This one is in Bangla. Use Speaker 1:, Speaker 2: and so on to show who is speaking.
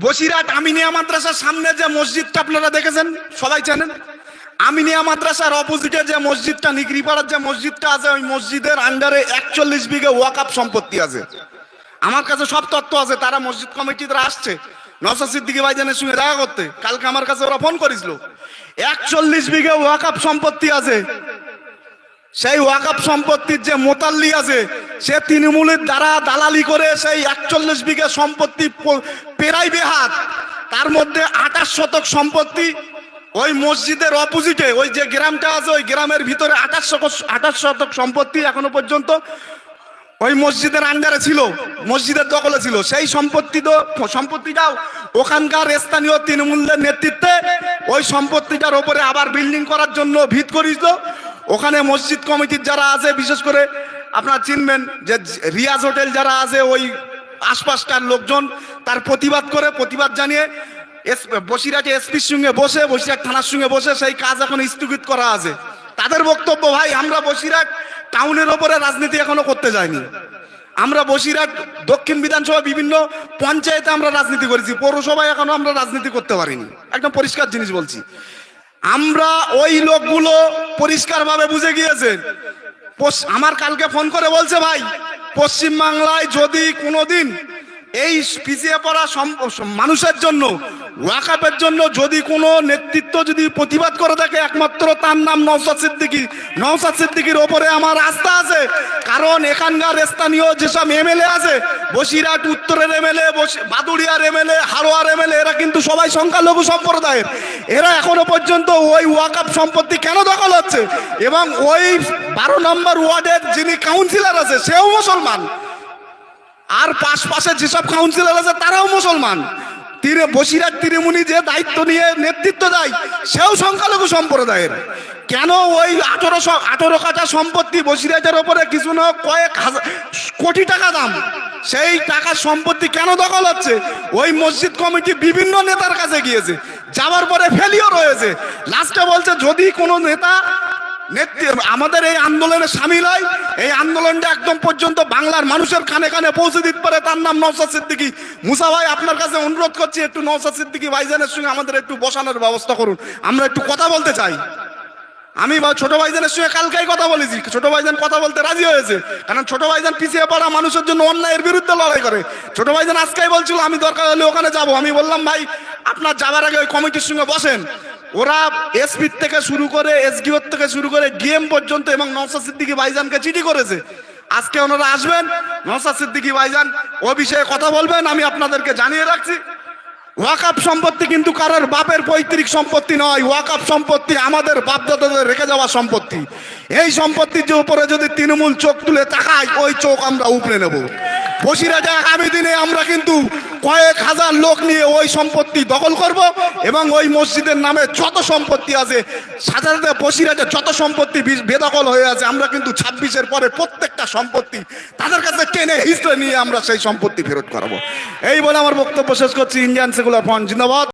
Speaker 1: বসিরহাট আমিনিয়া মাদ্রাসার সামনে যে মসজিদটা আপনারা দেখেছেন, সবাই জানেন। আমিনিয়া মাদ্রাসার অপোজিটে যে মসজিদটা, নিগরিপাড়ার যে মসজিদটা আছে, ওই মসজিদের আন্ডারে 41 বিঘে ওয়াকফ সম্পত্তি আছে। আমার কাছে সব তথ্য আছে। তারা মসজিদ কমিটিরা আসছে নওশাদ সিদ্দিকী ভাইজানের সঙ্গে দেখা করতে, কালকে আমার কাছে ওরা ফোন করেছিল। 41 বিঘে ওয়াকফ সম্পত্তি আছে। সেই ওয়াকফ সম্পত্তির যে মোতাল্লি আছে, সে তৃণমূলের দ্বারা দালালি করে সেই 41 বিঘে সম্পত্তি পেরাই বেহাত। তার মধ্যে 28 শতক সম্পত্তি ওই মসজিদের অপোজিটে, ওই যে গ্রামটা আছে, ওই গ্রামের ভিতরে 28 শতক সম্পত্তি এখনো পর্যন্ত ওই মসজিদের আন্ডারে ছিল, মসজিদের দখলে ছিল। সেই সম্পত্তিটাও ওখানকার স্থানীয় তৃণমূলের নেতৃত্বে ওই সম্পত্তিটার ওপরে আবার বিল্ডিং করার জন্য ভিত করেছিল। ওখানে মসজিদ কমিটির যারা আছে, বিশেষ করে আপনারা চিনবেন যে রিয়াজ হোটেল যারা আছে, ওই আশপাশটার লোকজন তার প্রতিবাদ জানিয়ে বসিরহাটে এসপির সঙ্গে বসে, বসিরহাট থানার সঙ্গে বসে সেই কাজ এখন স্থগিত করা আছে। তাদের বক্তব্য, ভাই আমরা বসিরহাট টাউনের ওপরে রাজনীতি এখনো করতে যাইনি। আমরা বসিরহাট দক্ষিণ বিধানসভা বিভিন্ন পঞ্চায়েতে আমরা রাজনীতি করেছি, পৌরসভায় এখনো আমরা রাজনীতি করতে পারিনি। একদম পরিষ্কার জিনিস বলছি। আমরা ওই লোকগুলো পরিষ্কারভাবে বুঝে গিয়েছে। আমার কালকে ফোন করে বলছে, ভাই পশ্চিমবাংলায় যদি কোনোদিন এই পিছিয়ে পড়া মানুষের জন্য, ওয়াকফের জন্য যদি কোনো নেতৃত্ব যদি প্রতিবাদ করে থাকে, একমাত্র তার নাম নওশাদ সিদ্দিকী। নওশাদ সিদ্দিকীর ওপরে আমার আস্থা আছে। কারণ এখানকার স্থানীয় যেসব এমএলএ আছে, বসিরহাট উত্তরের এমএলএ, বাদুড়িয়ার এমএলএ, হারোয়ার এমএলএ, এরা কিন্তু সবাই সংখ্যালঘু সম্প্রদায়ের। এরা এখনো পর্যন্ত ওই ওয়াকফ সম্পত্তি কেন দখল হচ্ছে? এবং ওই 12 নম্বর ওয়ার্ডের যিনি কাউন্সিলর আছে, সেও মুসলমান। আর পাশে যেসব কাউন্সিলর আছে তারাও মুসলমান। বসিরহাট তৃণমূলী যে দায়িত্ব নিয়ে নেতৃত্ব দেয়, সেও সংখ্যালঘু সম্প্রদায়ের। কেন ওই 18 কাঠা সম্পত্তি বসিরহাটের ওপরে কিছু না কয়েক কোটি টাকা দাম, সেই টাকার সম্পত্তি কেন দখল হচ্ছে? ওই মসজিদ কমিটি বিভিন্ন নেতার কাছে গিয়েছে, যাওয়ার পরে ফেলিওর হয়েছে। লাস্টে বলছে যদি কোনো নেতা আমাদের এই আন্দোলনে সামিল হয়, এই আন্দোলনটা একদম পর্যন্ত বাংলার মানুষের কানে কানে পৌঁছে দিতে পারে, তার নাম নওশাদ সিদ্দিকী। মুসা ভাই, আপনার কাছে অনুরোধ করছি, একটু নওশাদ সিদ্দিকী ভাইজানের সঙ্গে আমাদের একটু বসানোর ব্যবস্থা করুন, আমরা একটু কথা বলতে চাই। আমি ছোট ভাইজানের সঙ্গে কালকেই কথা বলেছি, ছোট ভাইজান কথা বলতে রাজি হয়েছে। কারণ ছোট ভাইজান পিছিয়ে পড়া মানুষের জন্য অন্যায়ের বিরুদ্ধে লড়াই করে। ছোট ভাইজান আজকেই বলছিল আমি দরকার হলে ওখানে যাব। আমি বললাম, ভাই আপনার যাবার আগে ওই কমিটির সঙ্গে বসেন। ওরা এসপি থেকে শুরু করে, এসডিও থেকে শুরু করে ডিএম পর্যন্ত এবং নওশাদ সিদ্দিকী ভাইজানকে চিঠি করেছে। আজকে ওনারা আসবেন, নওশাদ সিদ্দিকী ভাইজান ও বিষয়ে কথা বলবেন। আমি আপনাদেরকে জানিয়ে রাখছি, ওয়াকফ সম্পত্তি কিন্তু কারোর বাপের পৈতৃক সম্পত্তি নয়। ওয়াকফ সম্পত্তি আমাদের বাপদাদাদের রেখে যাওয়া সম্পত্তি। এই সম্পত্তির উপরে যদি তৃণমূল চোখ তুলে তাকায়, ওই চোখ আমরা উপড়ে নেব। বসিরহাটে আগামী দিনে আমরা কিন্তু কয়েক হাজার লোক নিয়ে ওই সম্পত্তি দখল করব এবং ওই মসজিদের নামে যত সম্পত্তি আছে, সাথে সাথে বসিরহাটে যত সম্পত্তি বেদখল হয়ে আছে, আমরা কিন্তু 26-এর পরে প্রত্যেকটা সম্পত্তি তাদের কাছে টেনে হিস্ট্রি নিয়ে আমরা সেই সম্পত্তি ফেরত করাবো। এই বলে আমার বক্তব্য শেষ করছি। ইন্ডিয়ান সেকুলার ফ্রন্ট জিন্দাবাদ।